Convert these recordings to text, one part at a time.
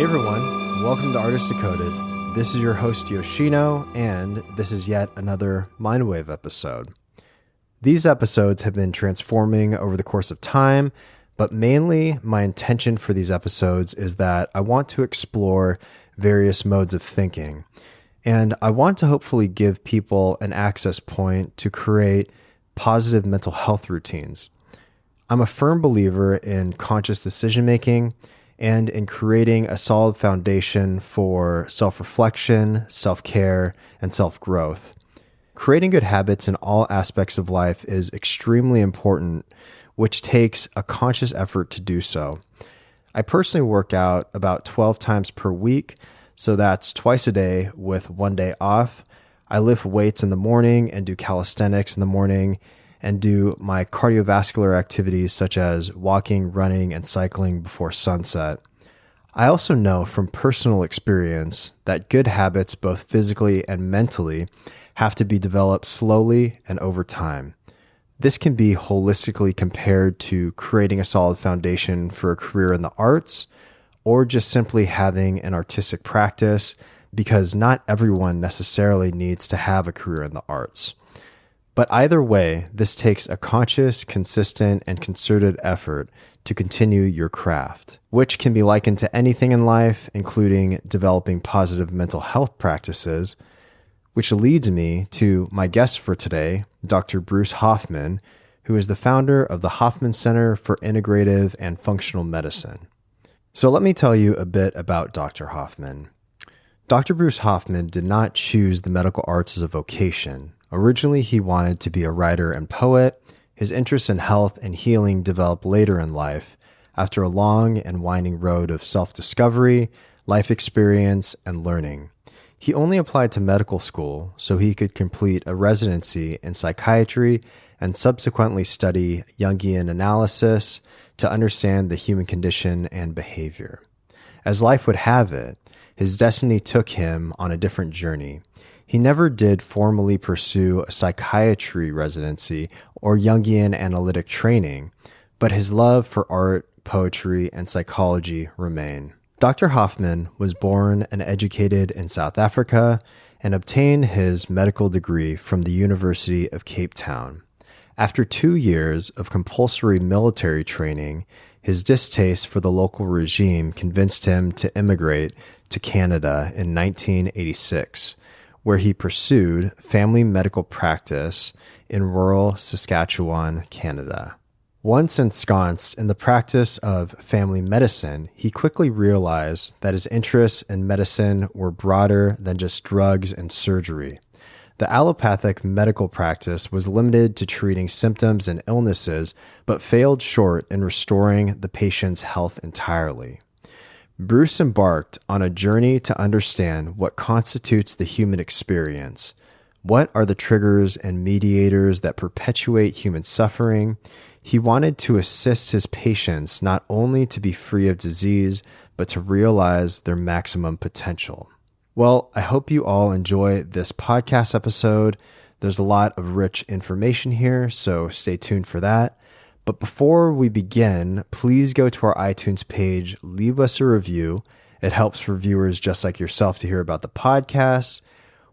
everyone, welcome to Artist Decoded. This is your host Yoshino, and this is yet another Mindwave episode. These episodes have been transforming over the course of time, but mainly my intention for these episodes is that I want to explore various modes of thinking, and I want to hopefully give people an access point to create positive mental health routines. I'm a firm believer in conscious decision-making and in creating a solid foundation for self-reflection, self-care, and self-growth. Creating good habits in all aspects of life is extremely important, which takes a conscious effort to do so. I personally work out about 12 times per week, so that's twice a day with one day off. I lift weights in the morning and do calisthenics in the morning, and do my cardiovascular activities such as walking, running, and cycling before sunset. I also know from personal experience that good habits, both physically and mentally, have to be developed slowly and over time. This can be holistically compared to creating a solid foundation for a career in the arts, or just simply having an artistic practice, because not everyone necessarily needs to have a career in the arts. But either way, this takes a conscious, consistent, and concerted effort to continue your craft, which can be likened to anything in life, including developing positive mental health practices, which leads me to my guest for today, Dr. Bruce Hoffman, who is the founder of the Hoffman Center for Integrative and Functional Medicine. So let me tell you a bit about Dr. Hoffman. Dr. Bruce Hoffman did not choose the medical arts as a vocation. Originally, he wanted to be a writer and poet. His interest in health and healing developed later in life, after a long and winding road of self-discovery, life experience, and learning. He only applied to medical school so he could complete a residency in psychiatry and subsequently study Jungian analysis to understand the human condition and behavior. As life would have it, his destiny took him on a different journey. He never did formally pursue a psychiatry residency or Jungian Analytic Training, but his love for art, poetry, and psychology remain. Dr. Hoffman was born and educated in South Africa and obtained his medical degree from the University of Cape Town. After 2 years of compulsory military training, his distaste for the local regime convinced him to emigrate to Canada in 1986. Where he pursued family medical practice in rural Saskatchewan, Canada. Once ensconced in the practice of family medicine, he quickly realized that his interests in medicine were broader than just drugs and surgery. The allopathic medical practice was limited to treating symptoms and illnesses, but failed short in restoring the patient's health entirely. Bruce embarked on a journey to understand what constitutes the human experience. What are the triggers and mediators that perpetuate human suffering? He wanted to assist his patients not only to be free of disease, but to realize their maximum potential. Well, I hope you all enjoy this podcast episode. There's a lot of rich information here, so stay tuned for that. But before we begin, please go to our iTunes page, leave us a review. It helps for viewers just like yourself to hear about the podcast.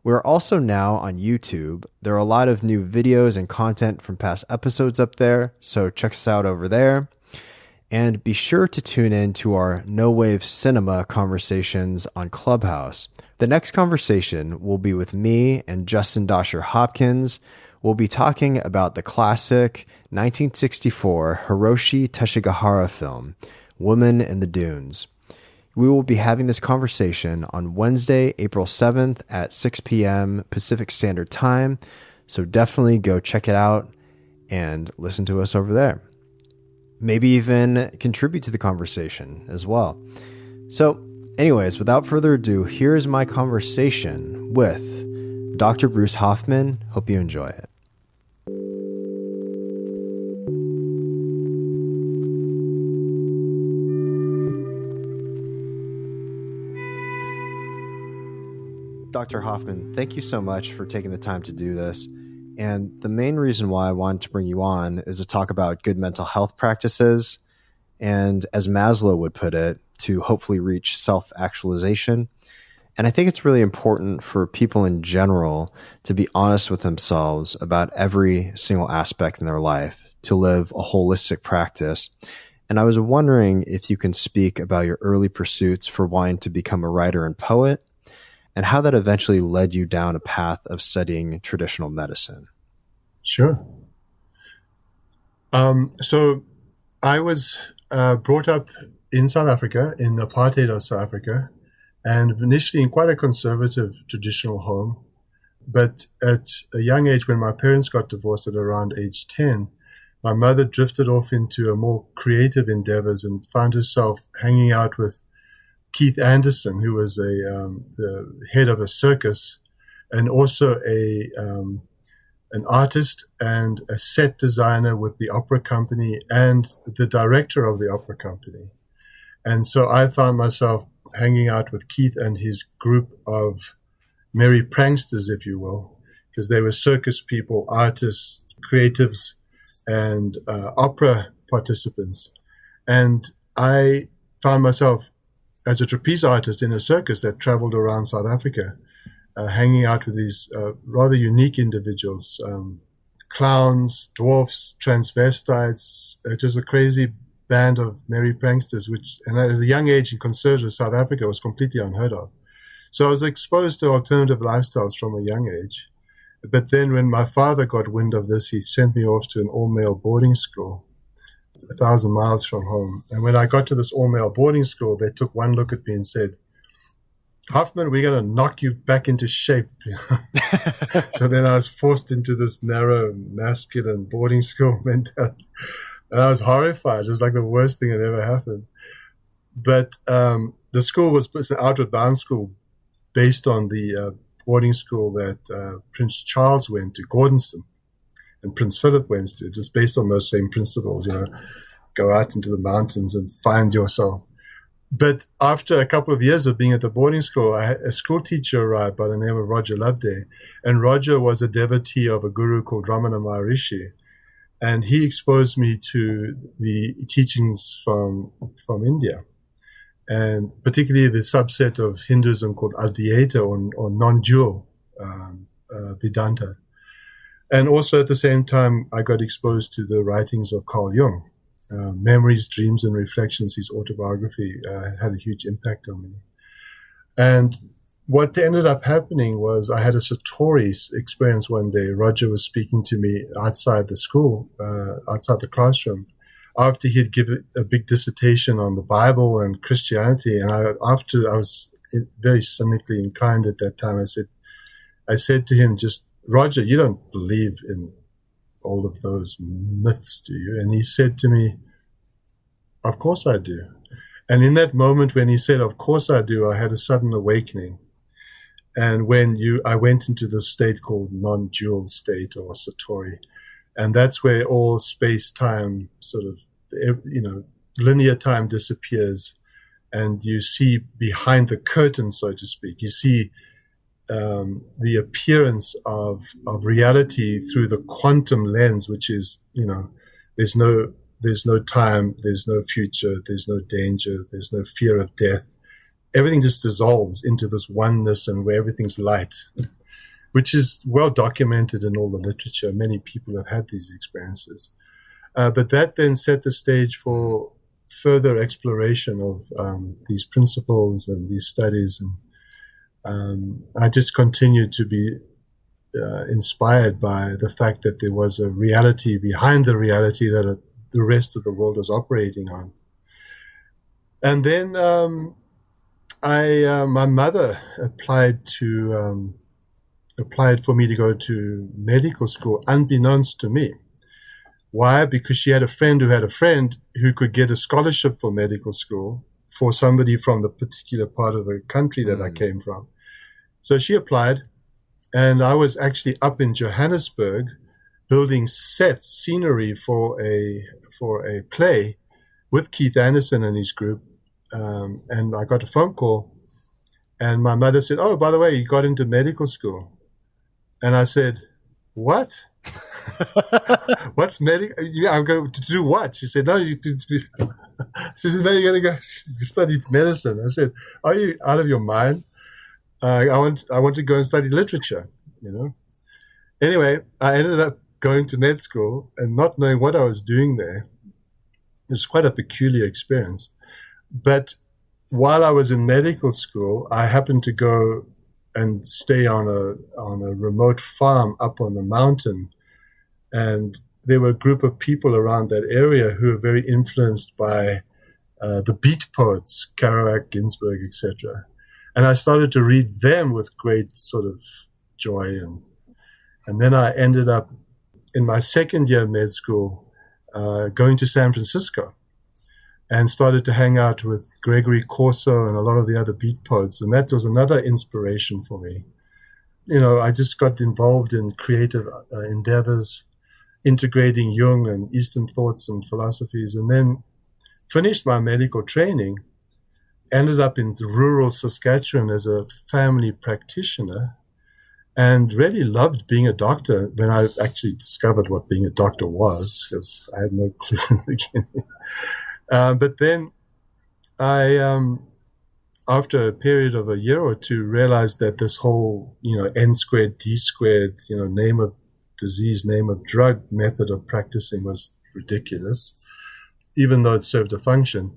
We're also now on YouTube. There are a lot of new videos and content from past episodes up there, so check us out over there. And be sure to tune in to our No Wave Cinema conversations on Clubhouse. The next conversation will be with me and Justin Dosher Hopkins. We'll be talking about the classic 1964 Hiroshi Teshigahara film, Woman in the Dunes. We will be having this conversation on Wednesday, April 7th at 6 p.m. Pacific Standard Time, so definitely go check it out and listen to us over there. Maybe even contribute to the conversation as well. So, anyways, without further ado, here's my conversation with Dr. Bruce Hoffman. Hope you enjoy it. Dr. Hoffman, thank you so much for taking the time to do this. And the main reason why I wanted to bring you on is to talk about good mental health practices. And as Maslow would put it, to hopefully reach self-actualization. And I think it's really important for people in general to be honest with themselves about every single aspect in their life, to live a holistic practice. And I was wondering if you can speak about your early pursuits for wanting to become a writer and poet, and how that eventually led you down a path of studying traditional medicine. Sure. So I was brought up in South Africa, in apartheid of South Africa, and initially in quite a conservative traditional home. But at a young age, when my parents got divorced at around age 10, my mother drifted off into a more creative endeavors and found herself hanging out with Keith Anderson, who was the head of a circus, and also an artist and a set designer with the opera company and the director of the opera company. And so I found myself hanging out with Keith and his group of merry pranksters, if you will, because they were circus people, artists, creatives, and opera participants. And I found myself as a trapeze artist in a circus that traveled around South Africa, hanging out with these rather unique individuals, clowns, dwarfs, transvestites, just a crazy band of merry pranksters, which, and at a young age in conservative South Africa, was completely unheard of. So I was exposed to alternative lifestyles from a young age. But then when my father got wind of this, he sent me off to an all-male boarding school, 1,000 miles from home. And when I got to this all-male boarding school, they took one look at me and said, "Hoffman, we're going to knock you back into shape." So then I was forced into this narrow, masculine boarding school mentality. And I was horrified. It was like the worst thing that ever happened. But the school was an outward bound school based on the boarding school that Prince Charles went to, Gordonstoun, and Prince Philip went to, just based on those same principles, go out into the mountains and find yourself. But after a couple of years of being at the boarding school, I had a school teacher arrived by the name of Roger Loveday. And Roger was a devotee of a guru called Ramana Maharishi. And he exposed me to the teachings from India, and particularly the subset of Hinduism called Advaita or non-dual Vedanta. And also at the same time, I got exposed to the writings of Carl Jung. Memories, Dreams, and Reflections, his autobiography, had a huge impact on me. And what ended up happening was I had a Satori experience one day. Roger was speaking to me outside the school, outside the classroom, after he'd given a big dissertation on the Bible and Christianity. And after I was very cynically inclined at that time, I said to him, just, "Roger, you don't believe in all of those myths, do you?" And he said to me, "Of course I do." And in that moment when he said, "Of course I do," I had a sudden awakening. And I went into this state called non-dual state or Satori. And that's where all space-time sort of, linear time disappears. And you see behind the curtain, so to speak. You see the appearance of reality through the quantum lens, which is, there's no time, there's no future, there's no danger, there's no fear of death. Everything just dissolves into this oneness and where everything's light, which is well documented in all the literature. Many people have had these experiences. But that then set the stage for further exploration of these principles and these studies. And I just continued to be inspired by the fact that there was a reality behind the reality that the rest of the world was operating on. And then my mother applied for me to go to medical school, unbeknownst to me. Why? Because she had a friend who could get a scholarship for medical school for somebody from the particular part of the country that I came from. So she applied, and I was actually up in Johannesburg building scenery for a play with Keith Anderson and his group. And I got a phone call, and my mother said, "Oh, by the way, you got into medical school." And I said, "What?" What's medical? Yeah, I'm going to do what? She said, no, she said, no, you're going to go study medicine. I said, are you out of your mind? I want to go and study literature, you know. Anyway, I ended up going to med school and not knowing what I was doing there. It was quite a peculiar experience. But while I was in medical school, I happened to go and stay on a remote farm up on the mountain. And there were a group of people around that area who were very influenced by the beat poets, Kerouac, Ginsberg, etc. And I started to read them with great sort of joy. And then I ended up in my second year of med school going to San Francisco and started to hang out with Gregory Corso and a lot of the other beat poets. And that was another inspiration for me. You know, I just got involved in creative endeavors, integrating Jung and Eastern thoughts and philosophies, and then finished my medical training, ended up in rural Saskatchewan as a family practitioner, and really loved being a doctor when I actually discovered what being a doctor was, because I had no clue in the beginning. But then I, after a period of a year or two, realized that this whole, N squared, D squared, name of disease, name of drug method of practicing was ridiculous, even though it served a function.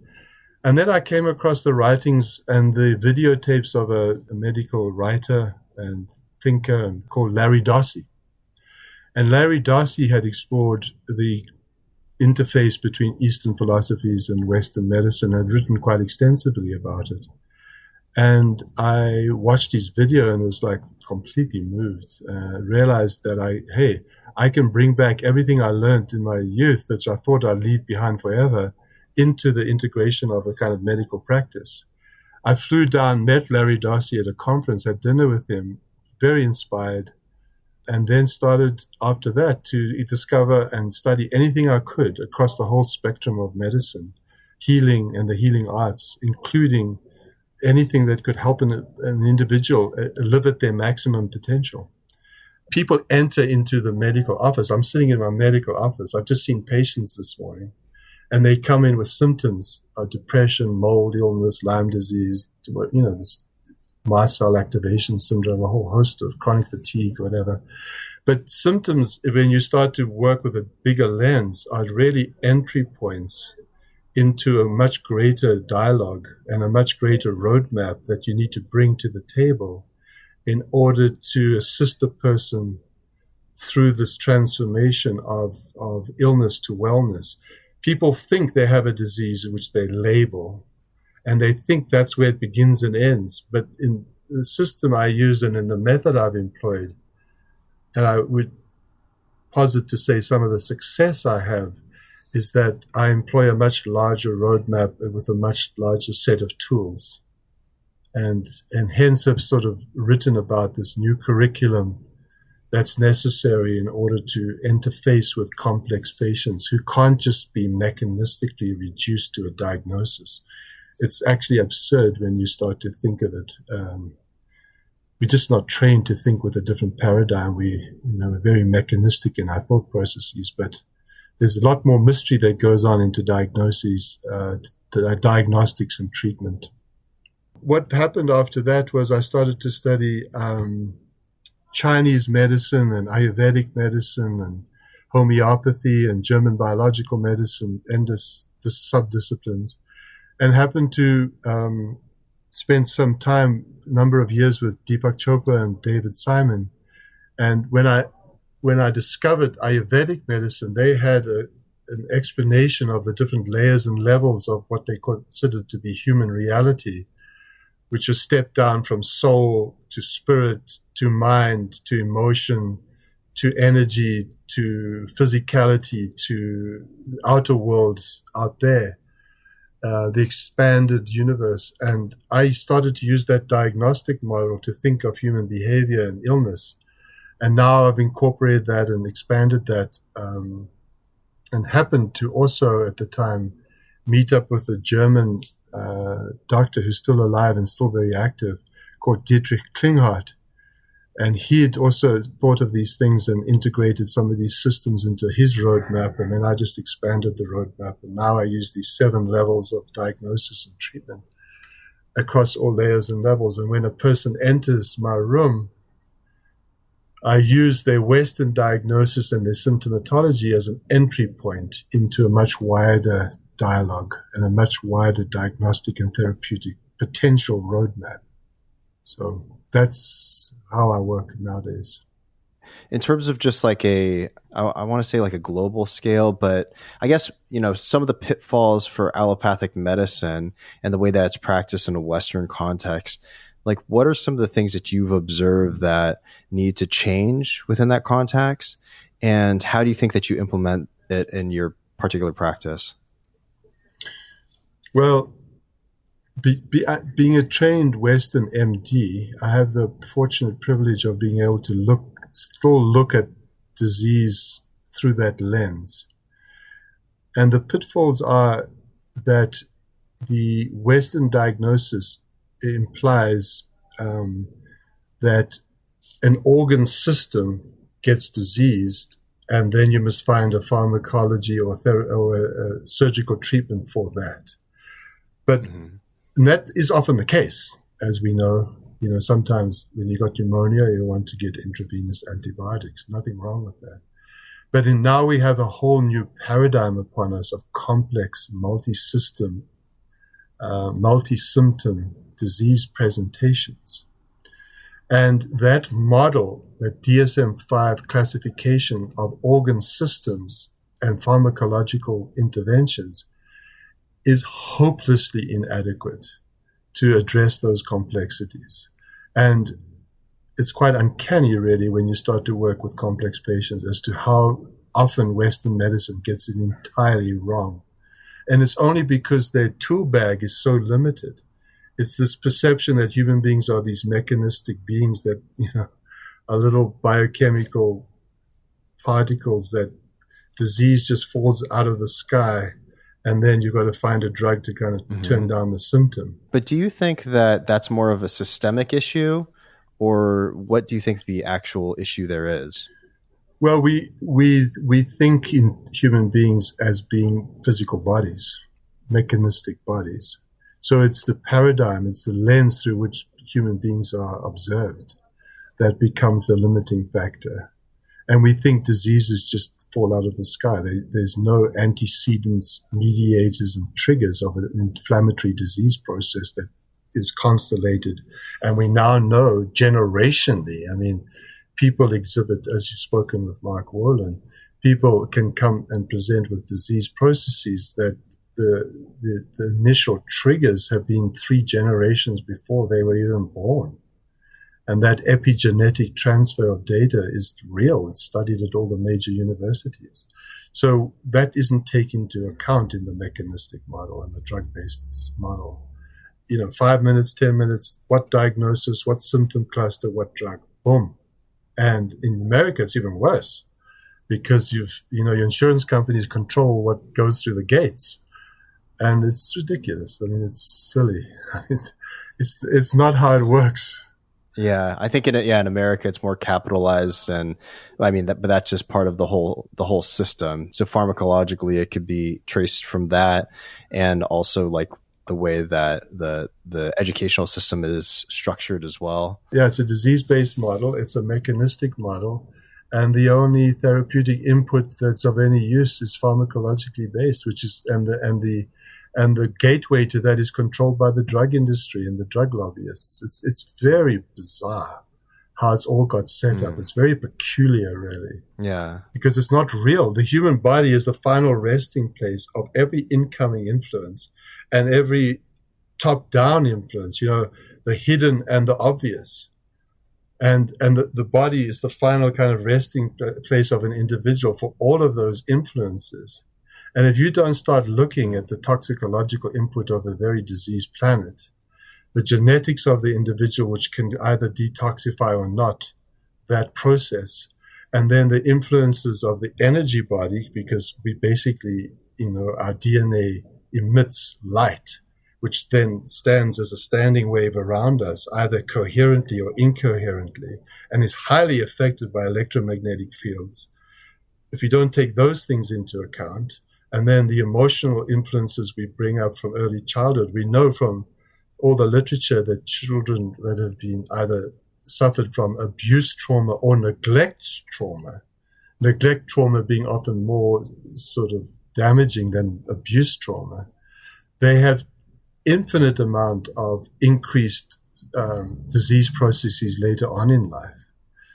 And then I came across the writings and the videotapes of a medical writer and thinker called Larry Dossey. And Larry Dossey had explored the interface between Eastern philosophies and Western medicine, and had written quite extensively about it. And I watched his video and was like completely moved. Realized that I can bring back everything I learned in my youth that I thought I'd leave behind forever into the integration of a kind of medical practice. I flew down, met Larry Dossey at a conference, had dinner with him, very inspired, and then started after that to discover and study anything I could across the whole spectrum of medicine, healing and the healing arts, including anything that could help an individual live at their maximum potential. People enter into the medical office. I'm sitting in my medical office. I've just seen patients this morning, and they come in with symptoms of depression, mold illness, Lyme disease, this mast cell activation syndrome, a whole host of chronic fatigue, whatever. But symptoms, when you start to work with a bigger lens, are really entry points into a much greater dialogue and a much greater roadmap that you need to bring to the table in order to assist a person through this transformation of illness to wellness. People think they have a disease which they label, and they think that's where it begins and ends. But in the system I use and in the method I've employed, and I would posit to say some of the success I have, is that I employ a much larger roadmap with a much larger set of tools. And hence have sort of written about this new curriculum that's necessary in order to interface with complex patients who can't just be mechanistically reduced to a diagnosis. It's actually absurd when you start to think of it. We're just not trained to think with a different paradigm. We're very mechanistic in our thought processes, but there's a lot more mystery that goes on into diagnoses, diagnostics and treatment. What happened after that was I started to study Chinese medicine and Ayurvedic medicine and homeopathy and German biological medicine and the subdisciplines, and happened to spend some time, a number of years with Deepak Chopra and David Simon. And when I discovered Ayurvedic medicine, they had an explanation of the different layers and levels of what they considered to be human reality, which was stepped down from soul to spirit to mind to emotion to energy to physicality to the outer world out there, the expanded universe. And I started to use that diagnostic model to think of human behavior and illness. And now I've incorporated that and expanded that, and happened to also at the time meet up with a German doctor who's still alive and still very active, called Dietrich Klinghardt, And he had also thought of these things and integrated some of these systems into his roadmap. And then I just expanded the roadmap. And now I use these 7 levels of diagnosis and treatment across all layers and levels. And when a person enters my room, I use their Western diagnosis and their symptomatology as an entry point into a much wider dialogue and a much wider diagnostic and therapeutic potential roadmap. So that's how I work nowadays. In terms of just like I want to say like a global scale, but I guess, some of the pitfalls for allopathic medicine and the way that it's practiced in a Western context, like what are some of the things that you've observed that need to change within that context? And how do you think that you implement it in your particular practice? Well, being a trained Western MD, I have the fortunate privilege of being able to look at disease through that lens. And the pitfalls are that the Western diagnosis implies that an organ system gets diseased, and then you must find a pharmacology or a surgical treatment for that. But and that is often the case, as we know. Sometimes when you got pneumonia, you want to get intravenous antibiotics. Nothing wrong with that. But now we have a whole new paradigm upon us of complex, multi-system, multi-symptom disease presentations. And that model, that DSM-5 classification of organ systems and pharmacological interventions, is hopelessly inadequate to address those complexities. And it's quite uncanny, really, when you start to work with complex patients as to how often Western medicine gets it entirely wrong. And it's only because their tool bag is so limited. It's this perception that human beings are these mechanistic beings that, are little biochemical particles that disease just falls out of the sky. And then you've got to find a drug to kind of turn down the symptom. But do you think that that's more of a systemic issue, or what do you think the actual issue there is? Well, we think in human beings as being physical bodies, mechanistic bodies. So it's the paradigm, it's the lens through which human beings are observed that becomes the limiting factor. And we think diseases just fall out of the sky. There's no antecedents, mediators, and triggers of an inflammatory disease process that is constellated. And we now know generationally, people exhibit, as you've spoken with Mark Warland, people can come and present with disease processes that the initial triggers have been 3 generations before they were even born. And that epigenetic transfer of data is real. It's studied at all the major universities. So that isn't taken into account in the mechanistic model and the drug-based model. 5 minutes, 10 minutes, what diagnosis, what symptom cluster, what drug, boom. And in America, it's even worse because your insurance companies control what goes through the gates. And it's ridiculous. It's silly. It's not how it works. Yeah, I think in America it's more capitalized, and but that's just part of the whole system. So pharmacologically, it could be traced from that, and also like the way that the educational system is structured as well. Yeah, it's a disease-based model. It's a mechanistic model, and the only therapeutic input that's of any use is pharmacologically based, which is and the gateway to that is controlled by the drug industry and the drug lobbyists. It's very bizarre how it's all got set up. It's very peculiar, really. Yeah. Because it's not real. The human body is the final resting place of every incoming influence and every top-down influence, the hidden and the obvious. And the body is the final kind of resting place of an individual for all of those influences. And if you don't start looking at the toxicological input of a very diseased planet, the genetics of the individual, which can either detoxify or not that process, and then the influences of the energy body, because we basically, our DNA emits light, which then stands as a standing wave around us, either coherently or incoherently, and is highly affected by electromagnetic fields. If you don't take those things into account, and then the emotional influences we bring up from early childhood, we know from all the literature that children that have been either suffered from abuse trauma or neglect trauma being often more sort of damaging than abuse trauma, they have infinite amount of increased disease processes later on in life.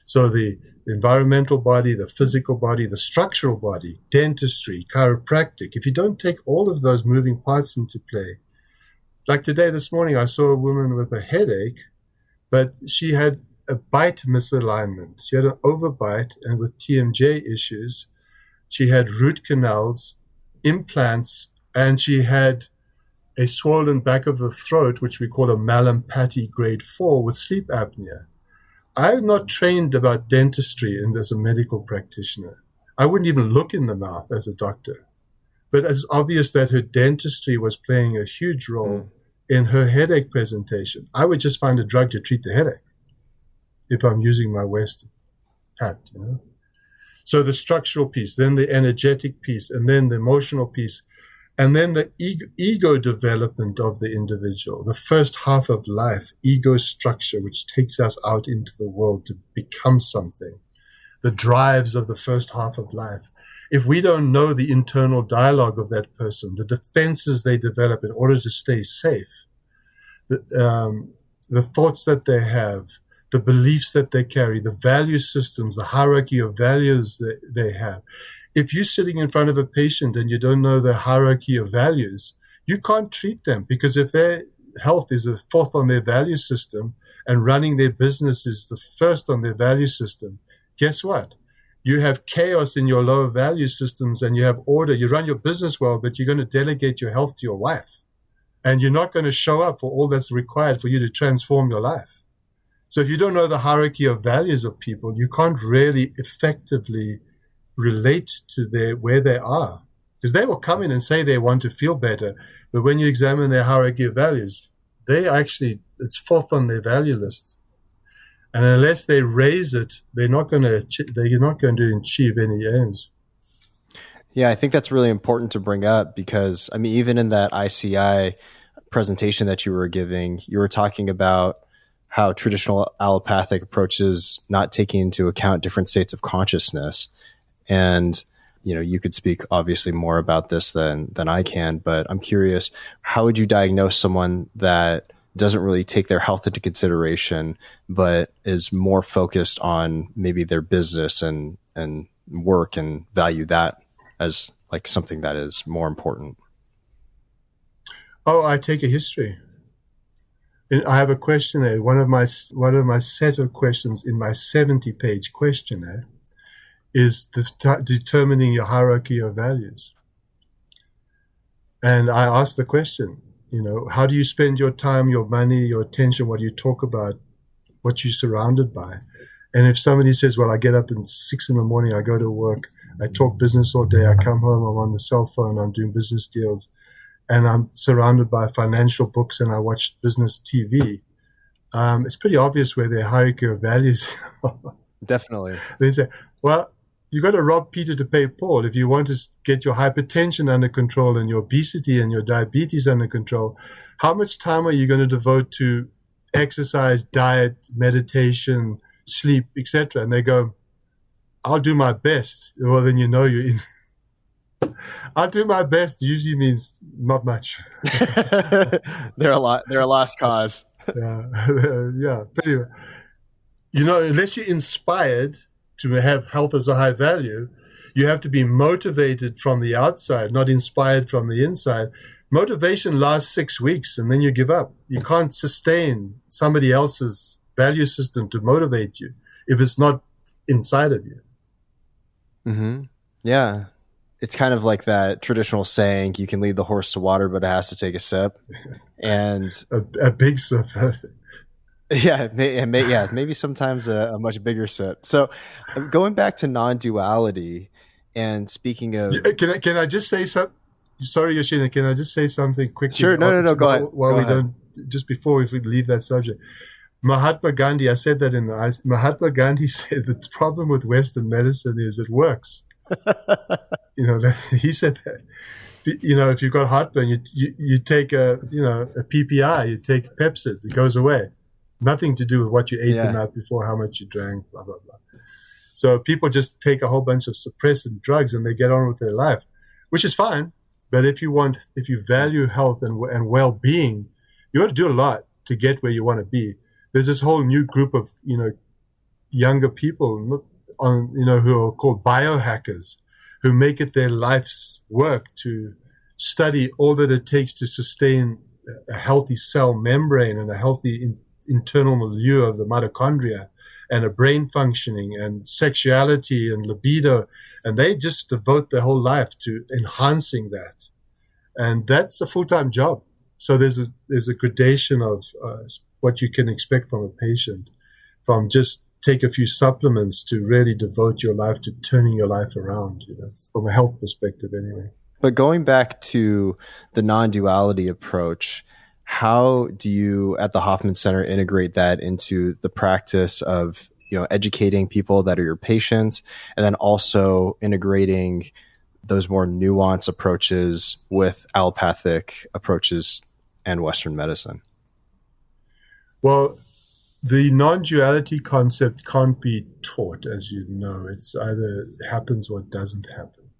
So the environmental body, the physical body, the structural body, dentistry, chiropractic, if you don't take all of those moving parts into play, like today, this morning, I saw a woman with a headache, but she had a bite misalignment. She had an overbite, and with TMJ issues, she had root canals, implants, and she had a swollen back of the throat, which we call a Mallampati grade 4 with sleep apnea. I'm not trained about dentistry and as a medical practitioner. I wouldn't even look in the mouth as a doctor. But it's obvious that her dentistry was playing a huge role in her headache presentation. I would just find a drug to treat the headache if I'm using my West hat, you know. So the structural piece, then the energetic piece, and then the emotional piece, and then the ego development of the individual, the first half of life, ego structure, which takes us out into the world to become something, the drives of the first half of life. If we don't know the internal dialogue of that person, the defenses they develop in order to stay safe, the thoughts that they have, the beliefs that they carry, the value systems, the hierarchy of values that they have. If you're sitting in front of a patient and you don't know the hierarchy of values, you can't treat them, because if their health is the fourth on their value system and running their business is the first on their value system, guess what? You have chaos in your lower value systems and you have order. You run your business well, but you're going to delegate your health to your wife. And you're not going to show up for all that's required for you to transform your life. So if you don't know the hierarchy of values of people, you can't really effectively relate to where they are. Because they will come in and say they want to feel better, but when you examine their hierarchy of values, it's fourth on their value list. And unless they raise it, they're not going to achieve any aims. Yeah, I think that's really important to bring up, because I mean, even in that ICI presentation that you were giving, you were talking about how traditional allopathic approaches not taking into account different states of consciousness. And, you know, you could speak obviously more about this than I can, but I'm curious, how would you diagnose someone that doesn't really take their health into consideration, but is more focused on maybe their business and work and value that as like something that is more important? Oh, I take a history. And I have a questionnaire. One of my set of questions in my 70-page questionnaire is determining your hierarchy of values. And I ask the question, you know, how do you spend your time, your money, your attention? What do you talk about? What you're surrounded by? And if somebody says, well, I get up at 6 a.m, I go to work, I talk business all day, I come home, I'm on the cell phone, I'm doing business deals, and I'm surrounded by financial books and I watch business TV, it's pretty obvious where their hierarchy of values are. Definitely. They say, well, you got to rob Peter to pay Paul. If you want to get your hypertension under control and your obesity and your diabetes under control, how much time are you going to devote to exercise, diet, meditation, sleep, etc.? And they go, I'll do my best. Well, then you know you're in. I'll do my best usually means not much. They're a lost cause. Yeah, pretty much. You know, unless you're inspired to have health as a high value, you have to be motivated from the outside, not inspired from the inside. Motivation lasts 6 weeks and then you give up. You can't sustain somebody else's value system to motivate you if it's not inside of you. Mm-hmm. Yeah. It's kind of like that traditional saying, you can lead the horse to water, but it has to take a sip. And a big sip. Yeah, maybe sometimes a much bigger sip. So going back to non-duality and speaking of... Can I just say something? Sorry, Yoshina, can I just say something quickly? Sure. No. Go ahead. While Go we ahead. don't, just before we leave that subject. Mahatma Gandhi, I said that in the eyes. Mahatma Gandhi said the problem with Western medicine is it works. He said that. If you've got heartburn, you take a PPI, you take Pepsid, it goes away. Nothing to do with what you ate the night before, how much you drank, blah, blah, blah. So people just take a whole bunch of suppressant drugs and they get on with their life, which is fine. But if you value health and well-being, you got to do a lot to get where you want to be. There's this whole new group of, younger people who are called biohackers, who make it their life's work to study all that it takes to sustain a healthy cell membrane and a healthy internal milieu of the mitochondria and a brain functioning and sexuality and libido. And they just devote their whole life to enhancing that. And that's a full-time job. So there's a gradation of what you can expect from a patient, from just take a few supplements to really devote your life to turning your life around, from a health perspective anyway. But going back to the non-duality approach, how do you at the Hoffman Center integrate that into the practice of, educating people that are your patients, and then also integrating those more nuanced approaches with allopathic approaches and Western medicine? Well, the non-duality concept can't be taught, as you know. It's either happens or it doesn't happen.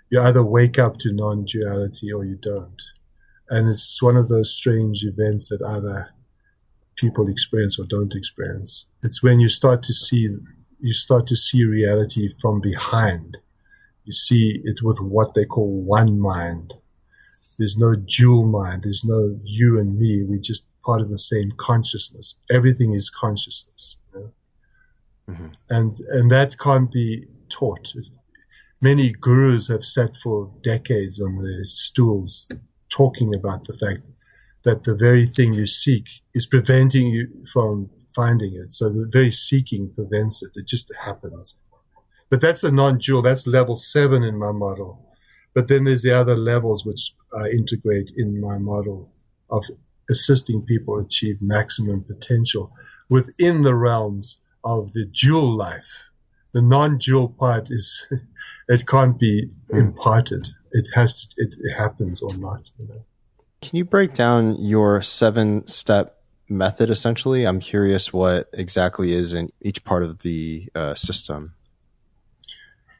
You either wake up to non-duality or you don't. And it's one of those strange events that either people experience or don't experience. It's when you start to see reality from behind. You see it with what they call one mind. There's no dual mind. There's no you and me. We're just part of the same consciousness. Everything is consciousness. Mm-hmm. And that can't be taught. Many gurus have sat for decades on their stools talking about the fact that the very thing you seek is preventing you from finding it. So the very seeking prevents it. It just happens. But that's a non-dual. That's level 7 in my model. But then there's the other levels which I integrate in my model of assisting people achieve maximum potential within the realms of the dual life. The non-dual part is, it can't be imparted. It happens or not. Can you break down your 7-step method, essentially? I'm curious what exactly is in each part of the system.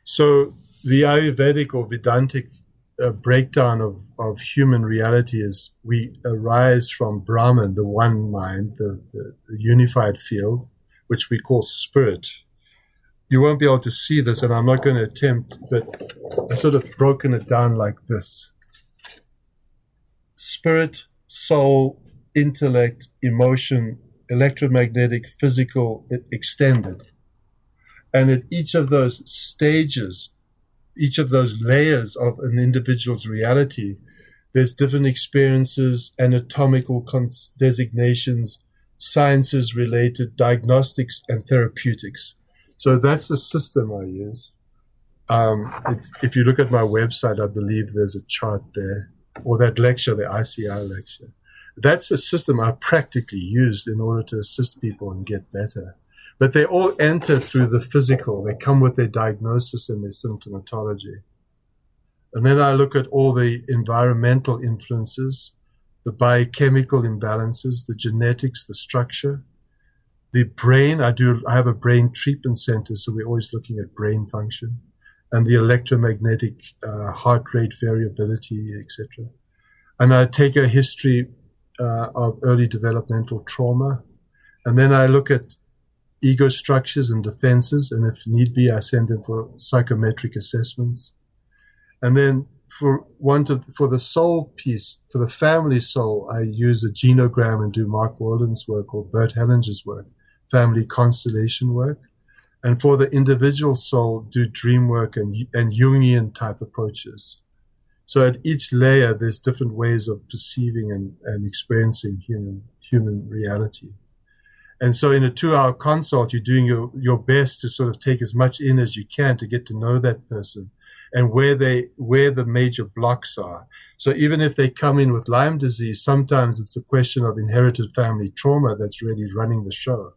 So the Ayurvedic or Vedantic breakdown of human reality is we arise from Brahman, the one mind, the unified field, which we call spirit. You won't be able to see this, and I'm not going to attempt, but I've sort of broken it down like this. Spirit, soul, intellect, emotion, electromagnetic, physical, extended. And at each of those stages, each of those layers of an individual's reality, there's different experiences, anatomical designations, sciences related, diagnostics, and therapeutics. So that's the system I use. If you look at my website, I believe there's a chart there, or that lecture, the ICI lecture. That's the system I practically used in order to assist people and get better. But they all enter through the physical. They come with their diagnosis and their symptomatology. And then I look at all the environmental influences, the biochemical imbalances, the genetics, the structure, the brain. I have a brain treatment center, so we're always looking at brain function, and the electromagnetic heart rate variability, etc. And I take a history of early developmental trauma, and then I look at ego structures and defenses, and if need be, I send them for psychometric assessments. And then for the soul piece, for the family soul, I use a genogram and do Mark Walden's work or Bert Hellinger's work, family constellation work. And for the individual soul, do dream work and Jungian type approaches. So at each layer, there's different ways of perceiving and experiencing human reality. And so in a 2-hour consult, you're doing your best to sort of take as much in as you can to get to know that person and where the major blocks are. So even if they come in with Lyme disease, sometimes it's a question of inherited family trauma that's really running the show.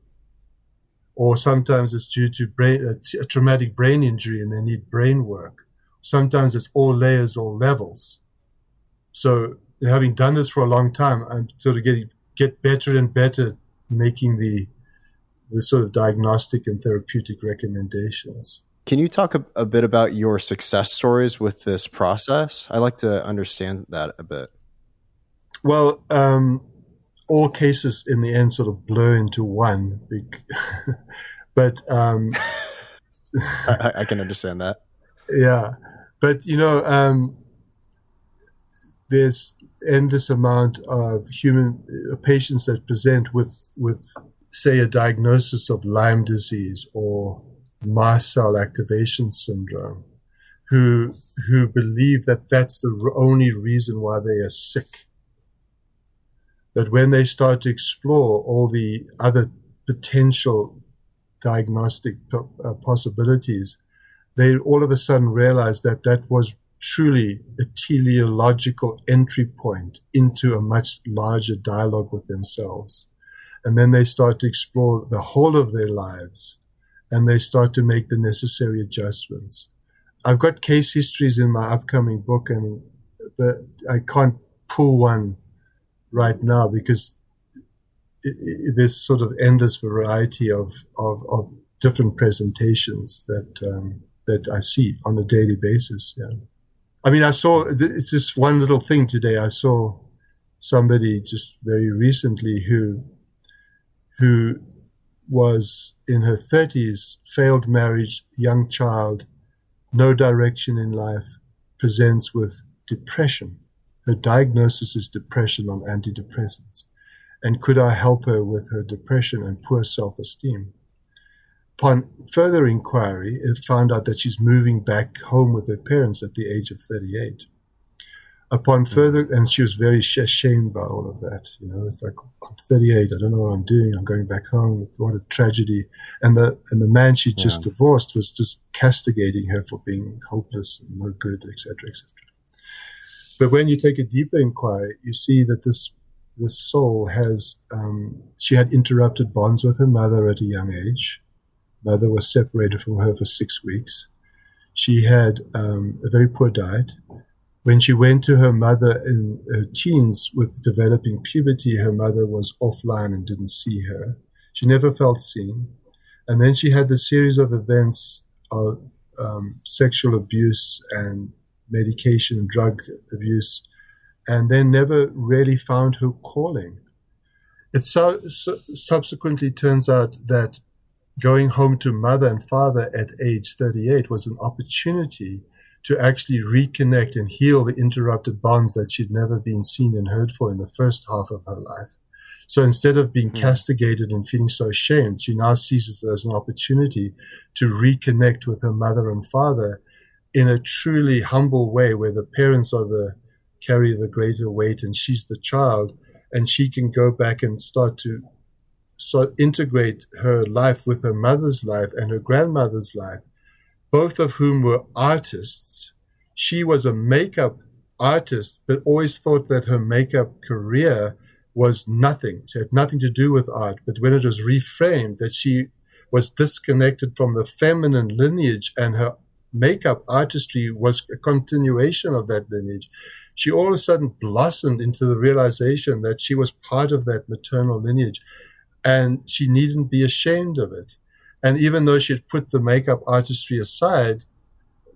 Or sometimes it's due to a traumatic brain injury and they need brain work. Sometimes it's all layers, all levels. So having done this for a long time, I'm sort of get better and better making the sort of diagnostic and therapeutic recommendations. Can you talk a bit about your success stories with this process? I like to understand that a bit. Well, all cases in the end sort of blur into one, but I can understand that. Yeah, but there's endless amount of patients that present with say a diagnosis of Lyme disease or mast cell activation syndrome, who believe that that's the only reason why they are sick. But when they start to explore all the other potential diagnostic possibilities, they all of a sudden realize that that was truly a teleological entry point into a much larger dialogue with themselves. And then they start to explore the whole of their lives, and they start to make the necessary adjustments. I've got case histories in my upcoming book, but I can't pull one right now because there's sort of endless variety of different presentations that I see on a daily basis. Yeah. I mean, it's just one little thing today. I saw somebody just very recently who was in her 30s, failed marriage, young child, no direction in life, presents with depression. Her diagnosis is depression on antidepressants. And could I help her with her depression and poor self-esteem? Upon further inquiry, it found out that she's moving back home with her parents at the age of 38. And she was very ashamed by all of that. It's like, I'm 38, I don't know what I'm doing, I'm going back home, what a tragedy. And the man she just divorced was just castigating her for being hopeless and no good, etc., etc. But when you take a deeper inquiry, you see that this soul she had interrupted bonds with her mother at a young age. Mother was separated from her for 6 weeks. She had a very poor diet. When she went to her mother in her teens with developing puberty, her mother was offline and didn't see her. She never felt seen. And then she had the series of events of sexual abuse and medication and drug abuse, and then never really found her calling. It subsequently turns out that going home to mother and father at age 38 was an opportunity to actually reconnect and heal the interrupted bonds that she'd never been seen and heard for in the first half of her life. So instead of being castigated and feeling so ashamed, she now sees it as an opportunity to reconnect with her mother and father in a truly humble way, where the parents carry the greater weight and she's the child, and she can go back and start to integrate her life with her mother's life and her grandmother's life, both of whom were artists. She was a makeup artist, but always thought that her makeup career was nothing. She had nothing to do with art. But when it was reframed that she was disconnected from the feminine lineage and her makeup artistry was a continuation of that lineage, she all of a sudden blossomed into the realization that she was part of that maternal lineage, and she needn't be ashamed of it. And even though she had put the makeup artistry aside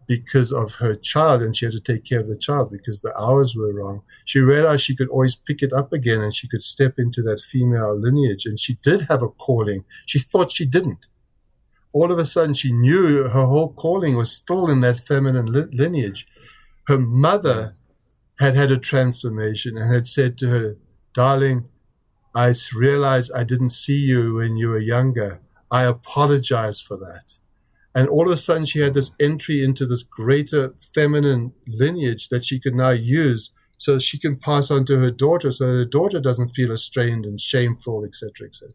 because of her child, and she had to take care of the child because the hours were wrong, she realized she could always pick it up again and she could step into that female lineage. And she did have a calling. She thought she didn't. All of a sudden, she knew her whole calling was still in that feminine lineage. Her mother had had a transformation and had said to her, "Darling, I realized I didn't see you when you were younger. I apologize for that." And all of a sudden, she had this entry into this greater feminine lineage that she could now use so she can pass on to her daughter, so her daughter doesn't feel estranged and shameful, etc., etc.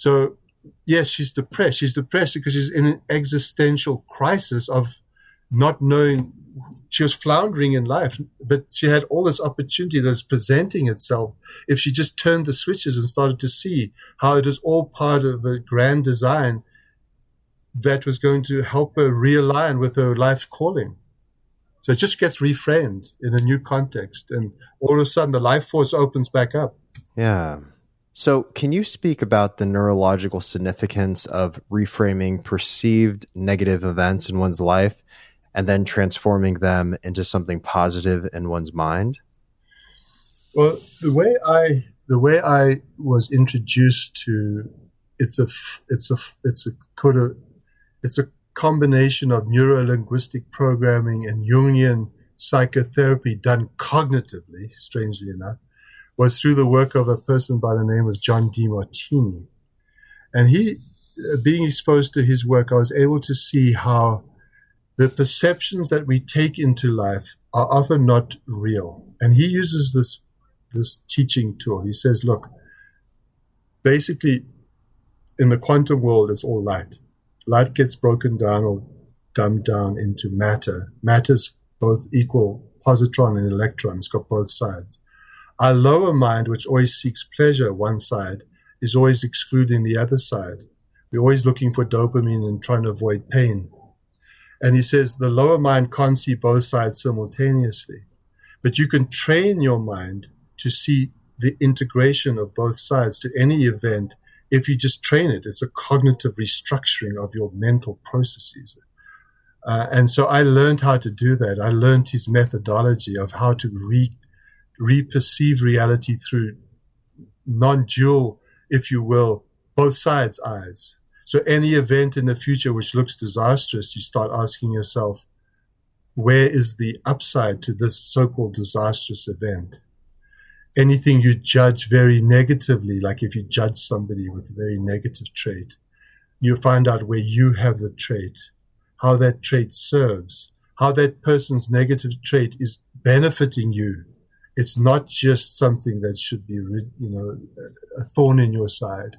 So, yes, she's depressed. She's depressed because she's in an existential crisis of not knowing. She was floundering in life, but she had all this opportunity that's presenting itself if she just turned the switches and started to see how it was all part of a grand design that was going to help her realign with her life calling. So it just gets reframed in a new context, and all of a sudden the life force opens back up. Yeah. So can you speak about the neurological significance of reframing perceived negative events in one's life and then transforming them into something positive in one's mind? Well, the way I was introduced to it's a combination of neuro-linguistic programming and Jungian psychotherapy done cognitively, strangely enough, was through the work of a person by the name of John DeMartini. And he, being exposed to his work, I was able to see how the perceptions that we take into life are often not real. And he uses this teaching tool. He says, look, basically in the quantum world, it's all light. Light gets broken down or dumbed down into matter. Matter's both equal positron and electron. It's got both sides. Our lower mind, which always seeks pleasure, one side, is always excluding the other side. We're always looking for dopamine and trying to avoid pain. And he says the lower mind can't see both sides simultaneously. But you can train your mind to see the integration of both sides to any event if you just train it. It's a cognitive restructuring of your mental processes. And so I learned how to do that. I learned his methodology of how to re-perceive reality through non-dual, if you will, both sides' eyes. So any event in the future which looks disastrous, you start asking yourself, where is the upside to this so-called disastrous event? Anything you judge very negatively, like if you judge somebody with a very negative trait, you find out where you have the trait, how that trait serves, how that person's negative trait is benefiting you. It's not just something that should be, a thorn in your side.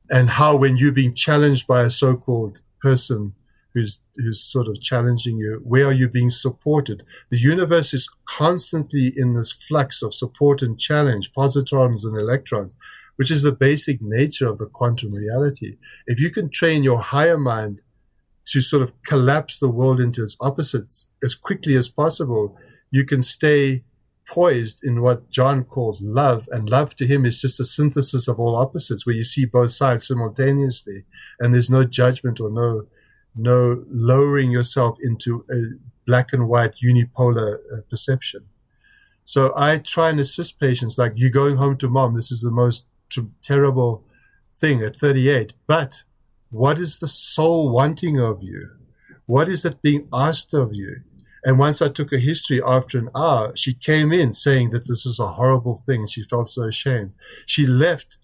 And how when you're being challenged by a so-called person who's sort of challenging you, where are you being supported? The universe is constantly in this flux of support and challenge, positrons and electrons, which is the basic nature of the quantum reality. If you can train your higher mind to sort of collapse the world into its opposites as quickly as possible, you can stay poised in what John calls love, and love to him is just a synthesis of all opposites, where you see both sides simultaneously, and there's no judgment or no lowering yourself into a black and white unipolar perception. So I try and assist patients, like, you going home to mom, this is the most terrible thing at 38, but what is the soul wanting of you? What is it being asked of you? And once I took a history after an hour, she came in saying that this was a horrible thing. She felt so ashamed. She left.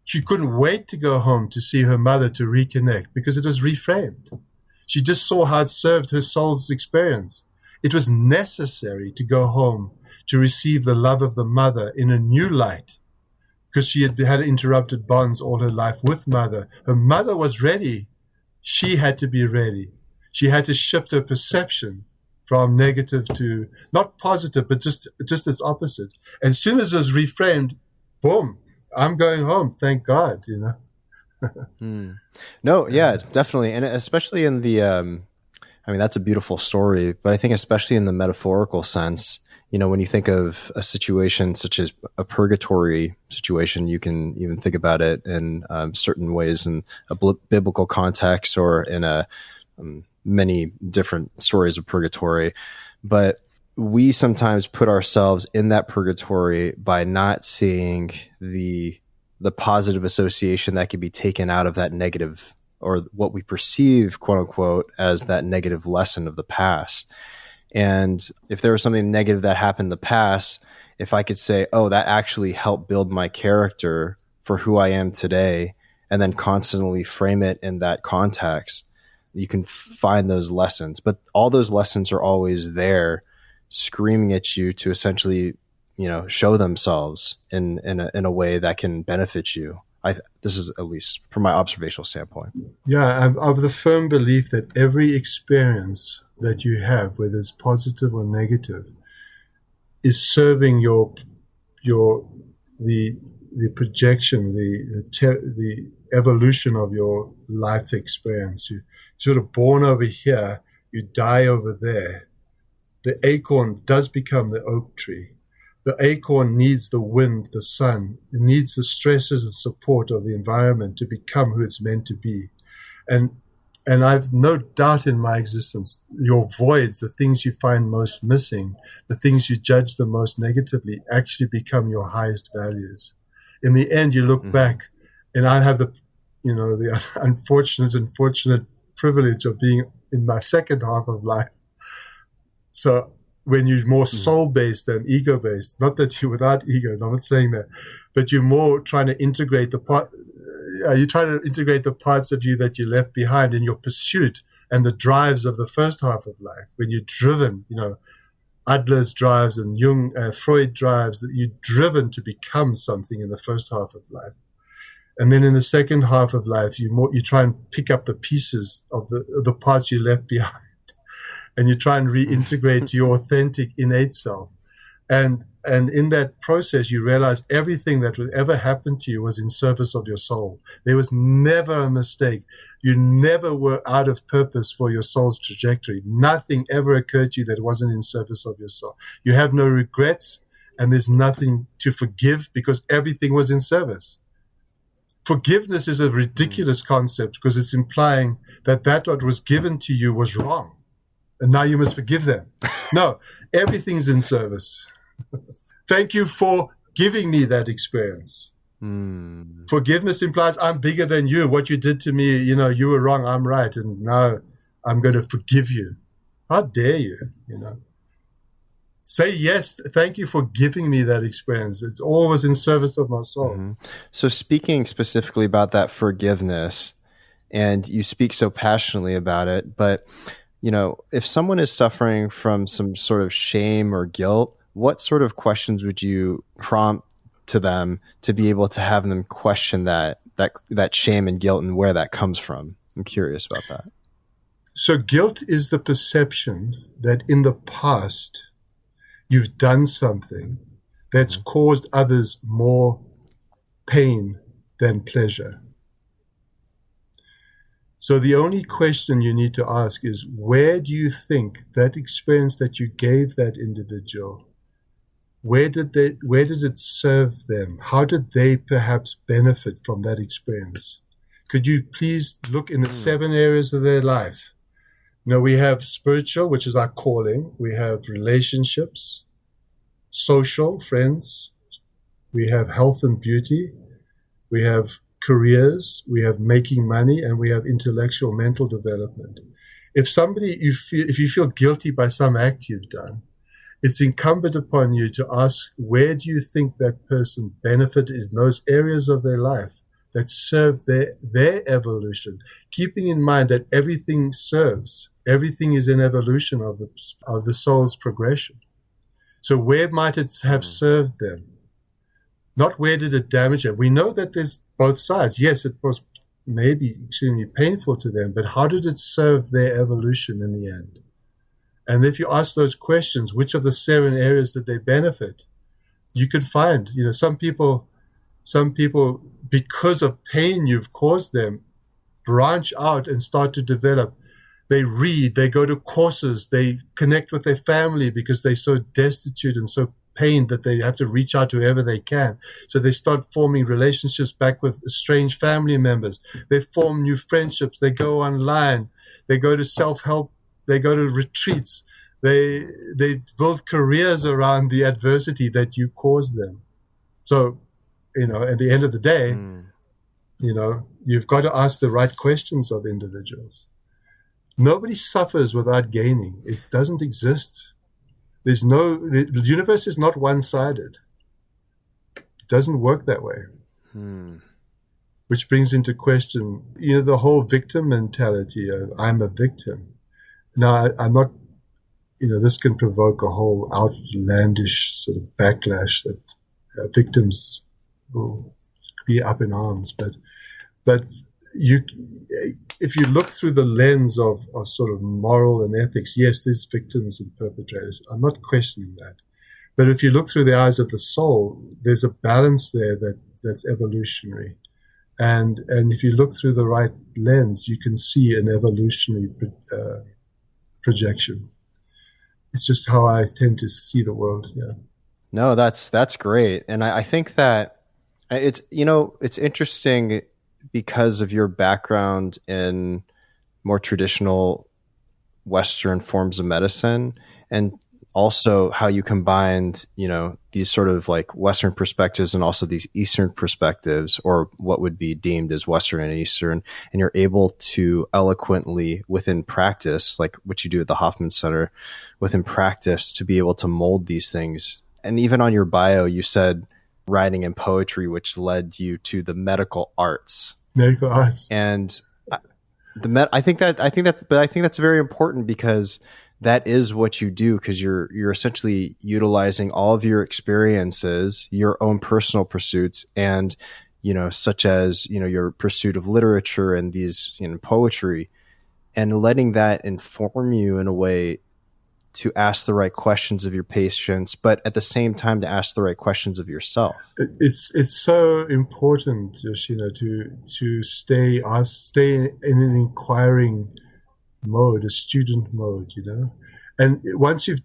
She couldn't wait to go home to see her mother, to reconnect, because it was reframed. She just saw how it served her soul's experience. It was necessary to go home to receive the love of the mother in a new light, because she had interrupted bonds all her life with mother. Her mother was ready. She had to be ready. She had to shift her perception from negative to not positive, but just its opposite. And as soon as it was reframed, boom, I'm going home. Thank God, No, yeah, definitely. And especially in the, that's a beautiful story, but I think especially in the metaphorical sense, when you think of a situation such as a purgatory situation, you can even think about it in certain ways in a biblical context or in many different stories of purgatory. But we sometimes put ourselves in that purgatory by not seeing the positive association that could be taken out of that negative, or what we perceive, quote unquote, as that negative lesson of the past. And if there was something negative that happened in the past, if I could say, oh, that actually helped build my character for who I am today, and then constantly frame it in that context, you can find those lessons. But all those lessons are always there screaming at you to essentially, show themselves in a way that can benefit you. This is at least from my observational standpoint. Yeah, I'm of the firm belief that every experience that you have, whether it's positive or negative, is serving the projection, the evolution of your life experience. You sort of born over here, you die over there. The acorn does become the oak tree. The acorn needs the wind, the sun. It needs the stresses and support of the environment to become who it's meant to be. And I've no doubt in my existence, your voids, the things you find most missing, the things you judge the most negatively, actually become your highest values. In the end, you look back, and I have the unfortunate privilege of being in my second half of life. So when you're more soul-based than ego-based, not that you're without ego, I'm not saying that, but you're more trying to integrate the parts of you that you left behind in your pursuit and the drives of the first half of life. When you're driven, Adler's drives and Freud drives, that you're driven to become something in the first half of life. And then in the second half of life, you try and pick up the pieces of the parts you left behind. And you try and reintegrate your authentic innate self. And in that process, you realize everything that would ever happen to you was in service of your soul. There was never a mistake. You never were out of purpose for your soul's trajectory. Nothing ever occurred to you that wasn't in service of your soul. You have no regrets, and there's nothing to forgive because everything was in service. Forgiveness is a ridiculous concept because it's implying that what was given to you was wrong. And now you must forgive them. No, everything's in service. Thank you for giving me that experience. Forgiveness implies I'm bigger than you. What you did to me, you were wrong, I'm right. And now I'm going to forgive you. How dare you, Say yes, thank you for giving me that experience. It's always in service of my soul. So speaking specifically about that forgiveness, and you speak so passionately about it, but if someone is suffering from some sort of shame or guilt, what sort of questions would you prompt to them to be able to have them question that shame and guilt and where that comes from? I'm curious about that. So guilt is the perception that in the past you've done something that's caused others more pain than pleasure. So the only question you need to ask is, where do you think that experience that you gave that individual, where did it serve them? How did they perhaps benefit from that experience? Could you please look in the 7 areas of their life? We have spiritual, which is our calling. We have relationships, social, friends. We have health and beauty. We have careers, we have making money, and we have intellectual mental development. If you feel guilty by some act you've done, it's incumbent upon you to ask, where do you think that person benefited in those areas of their life that serve their evolution, keeping in mind that everything serves, everything is an evolution of the soul's progression. So where might it have served them? Not where did it damage them. We know that there's both sides. Yes, it was maybe extremely painful to them, but how did it serve their evolution in the end? And if you ask those questions, which of the 7 areas did they benefit? You could find, some people, because of pain you've caused them, branch out and start to develop. They read, they go to courses, they connect with their family because they're so destitute and so pained that they have to reach out to whoever they can. So they start forming relationships back with estranged family members. They form new friendships. They go online. They go to self-help. They go to retreats. They build careers around the adversity that you caused them. So, at the end of the day, you've got to ask the right questions of individuals. Nobody suffers without gaining. It doesn't exist. The universe is not one-sided. It doesn't work that way. Which brings into question, the whole victim mentality of I'm a victim. Now, I'm not, this can provoke a whole outlandish sort of backlash that victims will be up in arms. But you, if you look through the lens of sort of moral and ethics, yes, there's victims and perpetrators. I'm not questioning that. But if you look through the eyes of the soul, there's a balance there that's evolutionary. And if you look through the right lens, you can see an evolutionary projection. It's just how I tend to see the world. Yeah. No, that's great. And I think that it's interesting because of your background in more traditional Western forms of medicine, and also how you combined, these sort of like Western perspectives and also these Eastern perspectives, or what would be deemed as Western and Eastern. And you're able to eloquently within practice, like what you do at the Hoffman Center, within practice, to be able to mold these things. And even on your bio, you said writing and poetry, which led you to the medical arts. Medical arts. And I think that's very important, because that is what you do, because you're essentially utilizing all of your experiences, your own personal pursuits, and such as your pursuit of literature and these poetry, and letting that inform you in a way to ask the right questions of your patients, but at the same time to ask the right questions of yourself. It's so important, Yoshino, to stay in an inquiring mode, a student mode, And once you've,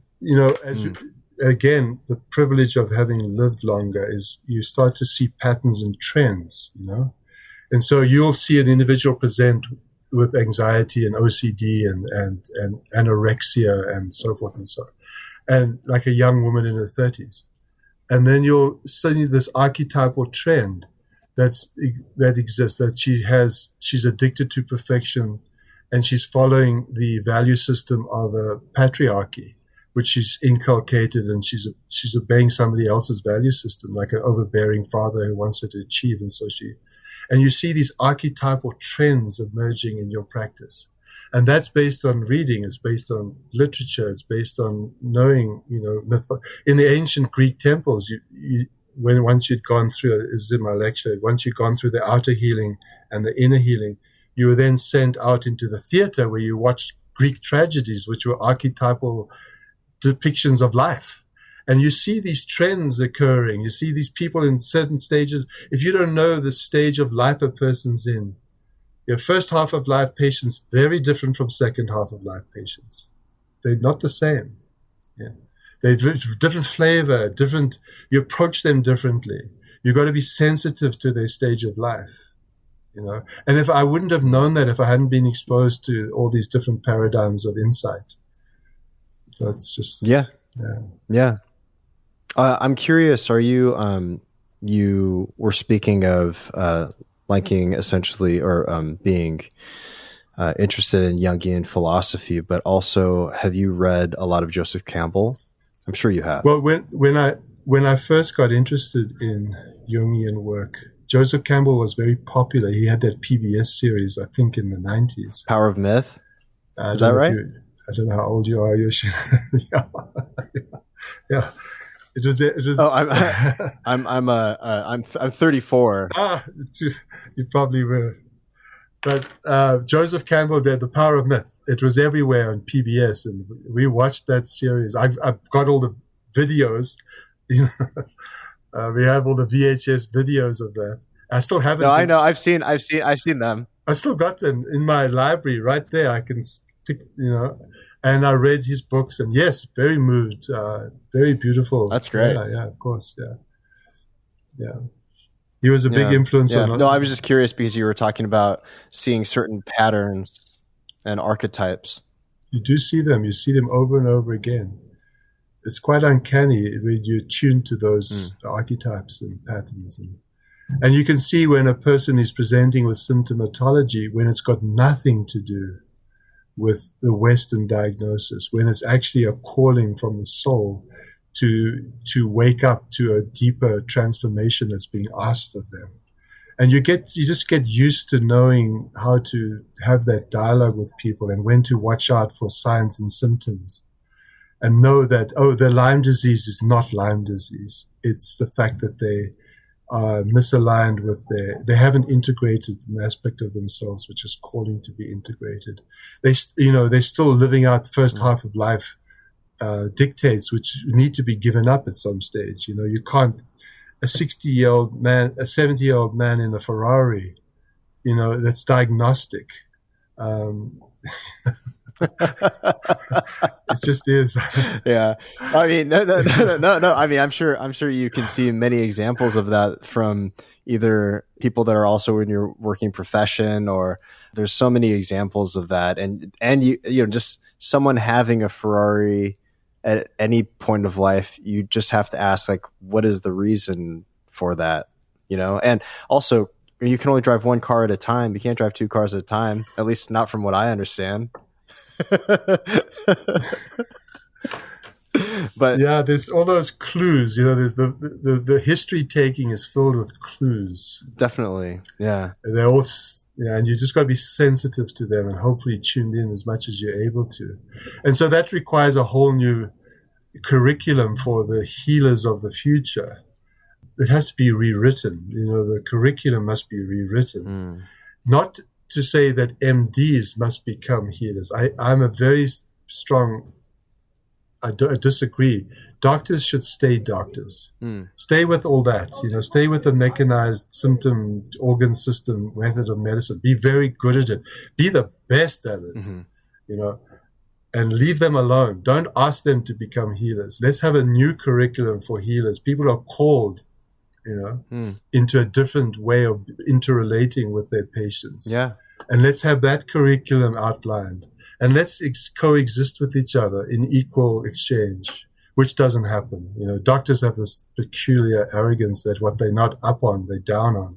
again, the privilege of having lived longer is you start to see patterns and trends, And so you'll see an individual present with anxiety and OCD and anorexia and so forth and so on, and like a young woman in her 30s. And then you'll see this archetypal trend that exists, that she's addicted to perfection, and she's following the value system of a patriarchy, which she's inculcated, and she's obeying somebody else's value system, like an overbearing father who wants her to achieve, and you see these archetypal trends emerging in your practice. And that's based on reading, it's based on literature, it's based on knowing, in the ancient Greek temples, once you'd gone through, this is in my lecture, once you'd gone through the outer healing and the inner healing, you were then sent out into the theater where you watched Greek tragedies, which were archetypal depictions of life. And you see these trends occurring. You see these people in certain stages. If you don't know the stage of life a person's in, your first half of life patients very different from second half of life patients. They're not the same. Yeah. They're different flavor, different. You approach them differently. You've got to be sensitive to their stage of life. And if I wouldn't have known that, if I hadn't been exposed to all these different paradigms of insight, so it's just yeah. I'm curious. Are you were speaking of liking essentially, or being interested in Jungian philosophy, but also have you read a lot of Joseph Campbell? I'm sure you have. Well, when I first got interested in Jungian work, Joseph Campbell was very popular. He had that PBS series, I think, in the 90s. Power of Myth? Is that right? I don't know how old you are, Yoshi. Yeah. It was. Oh, I'm 34. You probably were. But Joseph Campbell did The Power of Myth. It was everywhere on PBS, and we watched that series. I've got all the videos. We have all the VHS videos of that. I still have them. No, I know. I've seen them. I still got them in my library right there. I can pick, and I read his books, and yes, very moved, very beautiful. That's great. Yeah, of course. Yeah. He was a big influence on. No, I was just curious because you were talking about seeing certain patterns and archetypes. You do see them. You see them over and over again. It's quite uncanny when you're tuned to those archetypes and patterns. And you can see when a person is presenting with symptomatology, when it's got nothing to do with the Western diagnosis, when it's actually a calling from the soul to wake up to a deeper transformation that's being asked of them. And you just get used to knowing how to have that dialogue with people and when to watch out for signs and symptoms. And know that, the Lyme disease is not Lyme disease. It's the fact that they are misaligned with they haven't integrated an aspect of themselves which is calling to be integrated. They're still living out the first half of life dictates which need to be given up at some stage. You can't, a 60-year-old man, a 70-year-old man in a Ferrari, that's diagnostic. It just is. Yeah. I mean, no. I mean, I'm sure you can see many examples of that from either people that are also in your working profession, or there's so many examples of that. And you just someone having a Ferrari at any point of life, you just have to ask, like, what is the reason for that? And also you can only drive one car at a time. You can't drive two cars at a time, at least not from what I understand. But yeah, there's all those clues. There's the history taking is filled with clues. Definitely, yeah. And they're all, and you just got to be sensitive to them and hopefully tuned in as much as you're able to. And so that requires a whole new curriculum for the healers of the future. It has to be rewritten. The curriculum must be rewritten. Not to say that MDs must become healers. I'm a very strong, I disagree. Doctors should stay doctors. Stay with all that, stay with the mechanized symptom, organ system method of medicine. Be very good at it. Be the best at it, and leave them alone. Don't ask them to become healers. Let's have a new curriculum for healers. People are called into a different way of interrelating with their patients. Yeah. And let's have that curriculum outlined. And let's coexist with each other in equal exchange, which doesn't happen. Doctors have this peculiar arrogance that what they're not up on, they're down on.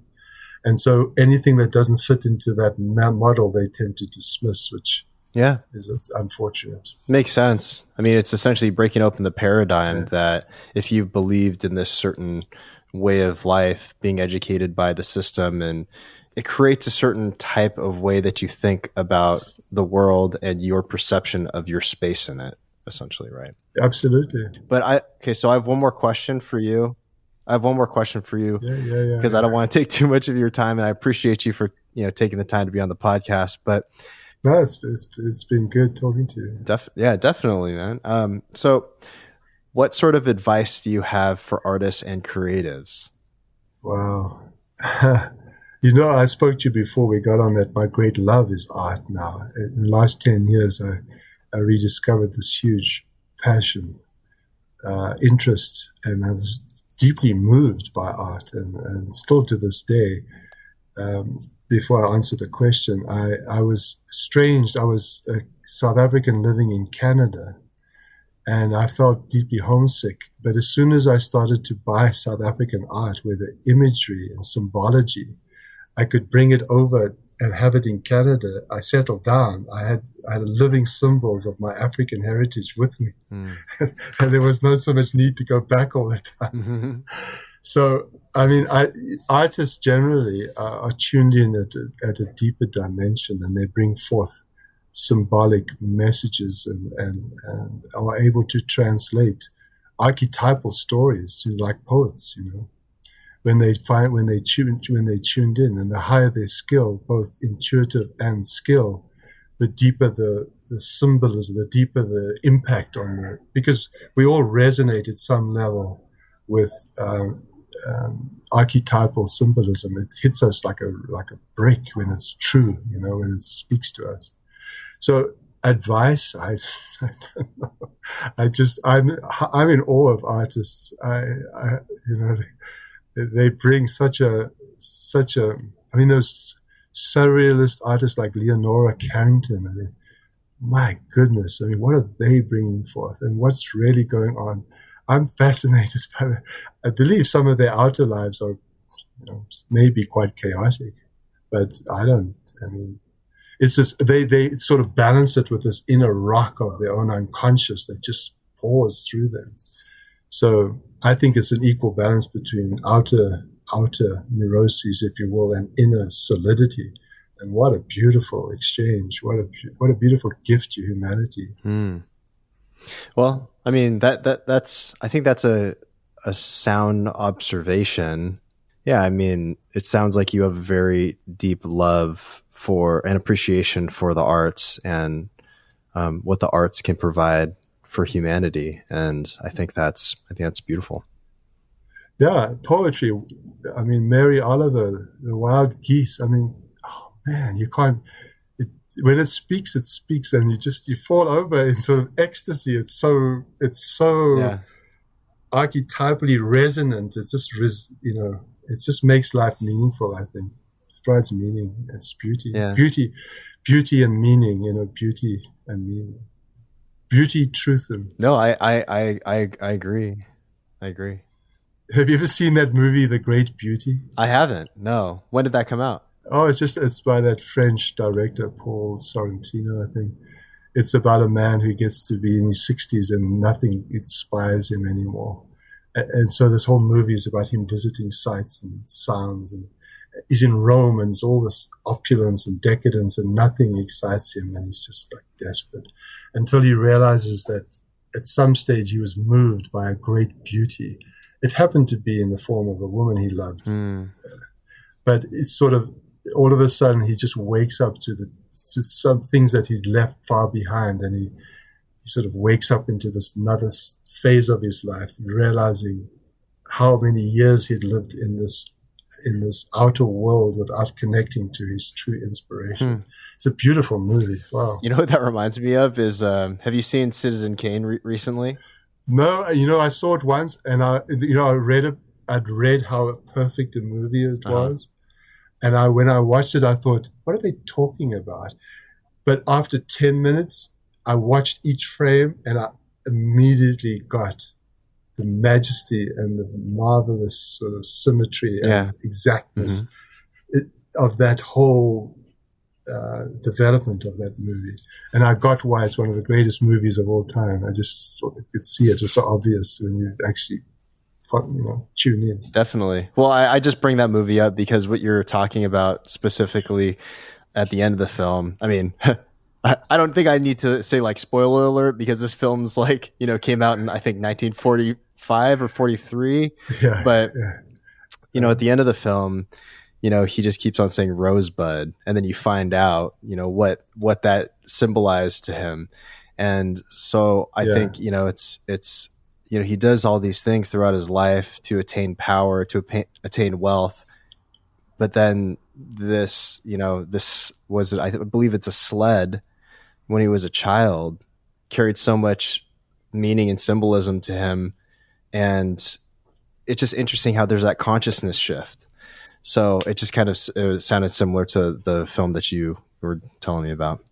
And so anything that doesn't fit into that model, they tend to dismiss, which is unfortunate. Makes sense. I mean, it's essentially breaking open the paradigm that if you believed in this certain way of life, being educated by the system, and it creates a certain type of way that you think about the world and your perception of your space in it, essentially, right? Absolutely. But so I have one more question for you. Yeah. Because I don't want to take too much of your time, and I appreciate you for taking the time to be on the podcast. But no, it's been good talking to you. Definitely, man. So what sort of advice do you have for artists and creatives? Wow. I spoke to you before we got on that my great love is art now. In the last 10 years, I rediscovered this huge passion, interest, and I was deeply moved by art. And still to this day, before I answer the question, I was estranged. I was a South African living in Canada, and I felt deeply homesick. But as soon as I started to buy South African art with the imagery and symbology, I could bring it over and have it in Canada. I settled down. I had living symbols of my African heritage with me. And there was not so much need to go back all the time. So, I mean, artists generally are tuned in at a deeper dimension, and they bring forth symbolic messages and are able to translate archetypal stories like poets, when they tuned in, and the higher their skill, both intuitive and skill, the deeper the symbolism, the deeper the impact because we all resonate at some level with archetypal symbolism. It hits us like a brick when it's true, when it speaks to us. So advice, I don't know. I'm in awe of artists. They bring such a, I mean, those surrealist artists like Leonora Carrington. I mean, my goodness. I mean, what are they bringing forth, and what's really going on? I'm fascinated by that. I believe some of their outer lives are, maybe quite chaotic, but I mean, it's just, they sort of balance it with this inner rock of their own unconscious that just pours through them. So I think it's an equal balance between outer neuroses, if you will, and inner solidity. And what a beautiful exchange! What a beautiful gift to humanity. Well, I mean that's I think that's a sound observation. Yeah, I mean, it sounds like you have a very deep love for and appreciation for the arts and what the arts can provide for humanity, and I think that's beautiful. Yeah, poetry. I mean, Mary Oliver, The Wild Geese. I mean, oh man, you can't. When it speaks, and you fall over in sort of ecstasy. It's so Yeah. archetypally resonant. It's just it just makes life meaningful. I think it provides meaning. It's beauty, Yeah. beauty and meaning. Beauty and meaning, beauty, truth, and. No, I agree. I agree. Have you ever seen that movie, The Great Beauty? I haven't. No. When did that come out? Oh, it's by that French director, Paul Sorrentino, I think. It's about a man who gets to be in his 60s and nothing inspires him anymore. And so this whole movie is about him visiting sights and sounds. And he's in Rome and there's all this opulence and decadence and nothing excites him. And he's just like desperate until he realizes that at some stage he was moved by a great beauty. It happened to be in the form of a woman he loved. But it's sort of, all of a sudden, he just wakes up to some things that he'd left far behind. And he sort of wakes up into this another phase of his life, realizing how many years he'd lived in this outer world without connecting to his true inspiration. It's a beautiful movie. Wow. You know what that reminds me of is, have you seen Citizen Kane recently? No, I saw it once, and I'd read how perfect a movie it was, and when I watched it, I thought, what are they talking about? But after 10 minutes, I watched each frame, and I immediately got the majesty and the marvelous sort of symmetry and exactness of that whole development of that movie. And I got why it's one of the greatest movies of all time. I just sort of could see it. It's so obvious when you actually tune in. Definitely. Well, I just bring that movie up because what you're talking about specifically at the end of the film, I mean, I don't think I need to say like spoiler alert because this film's like, came out in I think 1945 or 43. Yeah. But at the end of the film, he just keeps on saying Rosebud, and then you find out, what that symbolized to him. And so I think, it's he does all these things throughout his life to attain power, to attain wealth. But then this was, I believe it's a sled when he was a child, carried so much meaning and symbolism to him. And it's just interesting how there's that consciousness shift. So it just kind of sounded similar to the film that you were telling me about.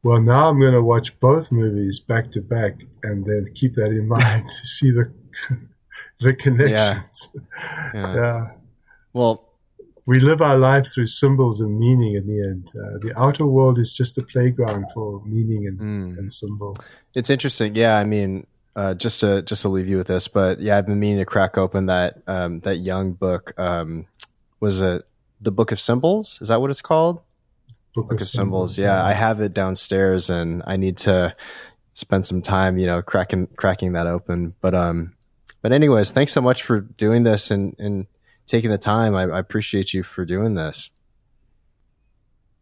Well, now I'm going to watch both movies back to back and then keep that in mind to see the connections. Yeah. Well, we live our life through symbols and meaning in the end. The outer world is just a playground for meaning and symbol. It's interesting. Yeah. I mean, just to leave you with this, but yeah, I've been meaning to crack open that Jung book. Was it The Book of Symbols? Is that what it's called? Book of Symbols. Yeah, I have it downstairs, and I need to spend some time, cracking that open. But anyways, thanks so much for doing this and taking the time. I appreciate you for doing this.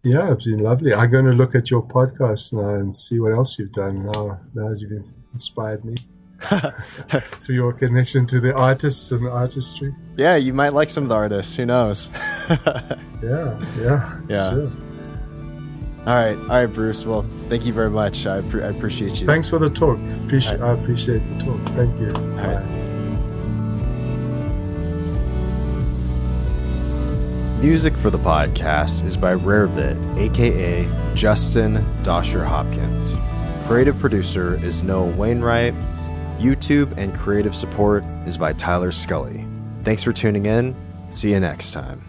Yeah, it's been lovely. I'm going to look at your podcast now and see what else you've done. Now you've inspired me through your connection to the artists and the artistry. Yeah, you might like some of the artists. Who knows? Yeah. Sure. All right, Bruce. Well, thank you very much. I appreciate you. Thanks for the talk. I appreciate the talk. Thank you. All right. Music for the podcast is by Rarebit, aka Justin Dosher Hopkins. Creative producer is Noah Wainwright. YouTube and creative support is by Tyler Scully. Thanks for tuning in. See you next time.